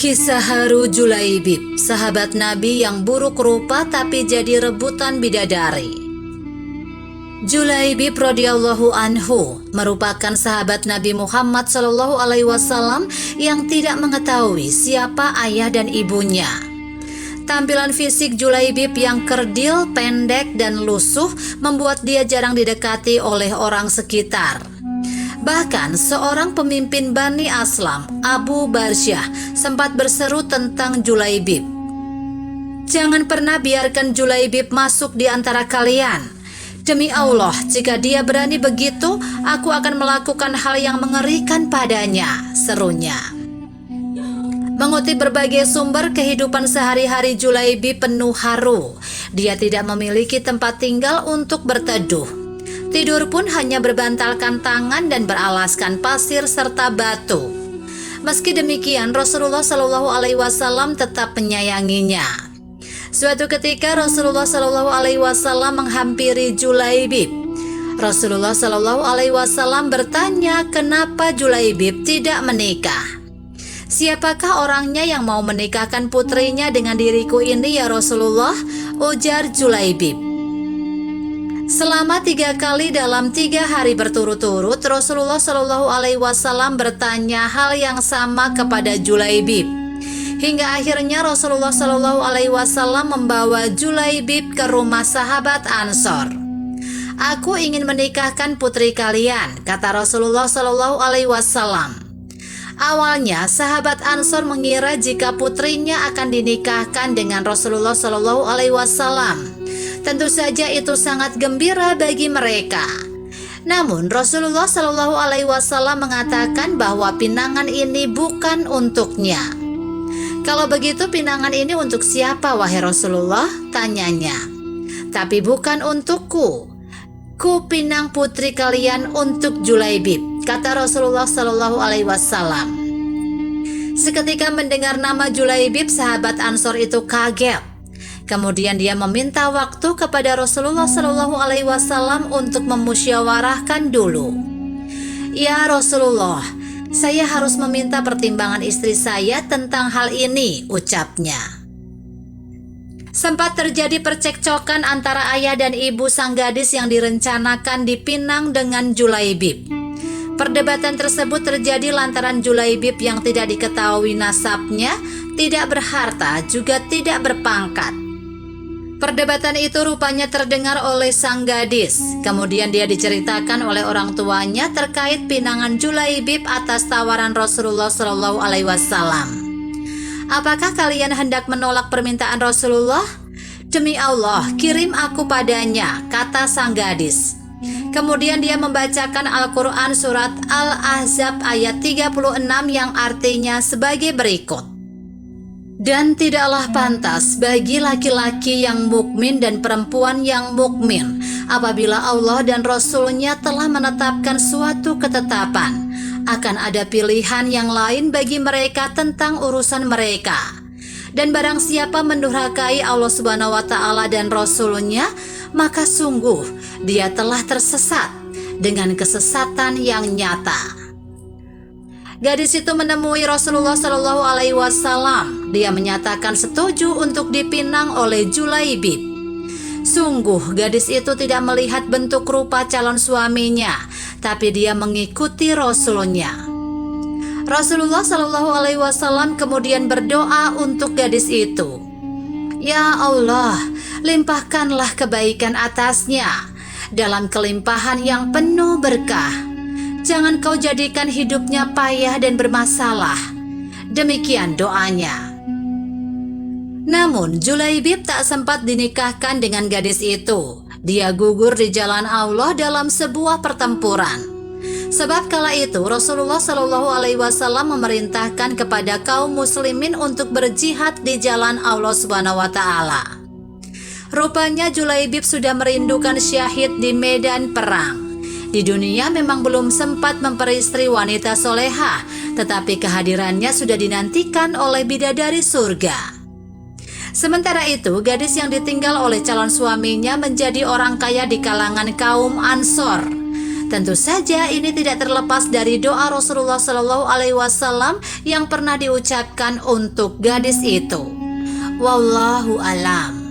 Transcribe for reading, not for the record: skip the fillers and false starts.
Kisah haru Julaibib, sahabat Nabi yang buruk rupa tapi jadi rebutan bidadari. Julaibib radhiyallahu anhu merupakan sahabat Nabi Muhammad SAW yang tidak mengetahui siapa ayah dan ibunya. Tampilan fisik Julaibib yang kerdil, pendek, dan lusuh membuat dia jarang didekati oleh orang sekitar. Bahkan seorang pemimpin Bani Aslam, Abu Barsyah, sempat berseru tentang Julaibib. "Jangan pernah biarkan Julaibib masuk di antara kalian. Demi Allah, jika dia berani begitu, aku akan melakukan hal yang mengerikan padanya," serunya. Mengutip berbagai sumber, kehidupan sehari-hari Julaibib penuh haru. Dia tidak memiliki tempat tinggal untuk berteduh. Tidur pun hanya berbantalkan tangan dan beralaskan pasir serta batu. Meski demikian, Rasulullah SAW tetap menyayanginya. Suatu ketika Rasulullah SAW menghampiri Julaibib. Rasulullah SAW bertanya kenapa Julaibib tidak menikah. "Siapakah orangnya yang mau menikahkan putrinya dengan diriku ini ya Rasulullah?" ujar Julaibib. Selama 3 kali dalam 3 hari berturut-turut, Rasulullah SAW bertanya hal yang sama kepada Julaibib. Hingga akhirnya Rasulullah SAW membawa Julaibib ke rumah sahabat Ansor. "Aku ingin menikahkan putri kalian," kata Rasulullah SAW. Awalnya sahabat Ansor mengira jika putrinya akan dinikahkan dengan Rasulullah SAW. Tentu saja itu sangat gembira bagi mereka. Namun Rasulullah SAW mengatakan bahwa pinangan ini bukan untuknya. "Kalau begitu pinangan ini untuk siapa wahai Rasulullah?" tanyanya. "Tapi bukan untukku. Ku pinang putri kalian untuk Julaibib," kata Rasulullah SAW. Seketika mendengar nama Julaibib, sahabat Ansor itu kaget. Kemudian dia meminta waktu kepada Rasulullah SAW untuk memusyawarahkan dulu. "Ya Rasulullah, saya harus meminta pertimbangan istri saya tentang hal ini," ucapnya. Sempat terjadi percekcokan antara ayah dan ibu sang gadis yang direncanakan dipinang dengan Julaibib. Perdebatan tersebut terjadi lantaran Julaibib yang tidak diketahui nasabnya, tidak berharta, juga tidak berpangkat. Perdebatan itu rupanya terdengar oleh sang gadis. Kemudian dia diceritakan oleh orang tuanya terkait pinangan Julaibib atas tawaran Rasulullah SAW. "Apakah kalian hendak menolak permintaan Rasulullah?" "Demi Allah, kirim aku padanya," kata sang gadis. Kemudian dia membacakan Al-Quran surat Al-Ahzab ayat 36 yang artinya sebagai berikut. "Dan tidaklah pantas bagi laki-laki yang mukmin dan perempuan yang mukmin apabila Allah dan Rasul-Nya telah menetapkan suatu ketetapan, akan ada pilihan yang lain bagi mereka tentang urusan mereka. Dan barang siapa mendurhakai Allah Subhanahu wa Ta'ala dan Rasul-Nya, maka sungguh dia telah tersesat dengan kesesatan yang nyata." Gadis itu menemui Rasulullah SAW. Dia menyatakan setuju untuk dipinang oleh Julaibib. Sungguh gadis itu tidak melihat bentuk rupa calon suaminya, tapi dia mengikuti Rasulnya. Rasulullah SAW kemudian berdoa untuk gadis itu. "Ya Allah, limpahkanlah kebaikan atasnya dalam kelimpahan yang penuh berkah. Jangan kau jadikan hidupnya payah dan bermasalah." Demikian doanya. Namun Julaibib tak sempat dinikahkan dengan gadis itu. Dia gugur di jalan Allah dalam sebuah pertempuran. Sebab kala itu Rasulullah SAW memerintahkan kepada kaum muslimin untuk berjihad di jalan Allah Subhanahu wa Ta'ala. Rupanya Julaibib sudah merindukan syahid di medan perang. Di dunia memang belum sempat memperistri wanita solehah, tetapi kehadirannya sudah dinantikan oleh bidadari surga. Sementara itu, gadis yang ditinggal oleh calon suaminya menjadi orang kaya di kalangan kaum Ansor. Tentu saja ini tidak terlepas dari doa Rasulullah Shallallahu Alaihi Wasallam yang pernah diucapkan untuk gadis itu. Wallahu alam.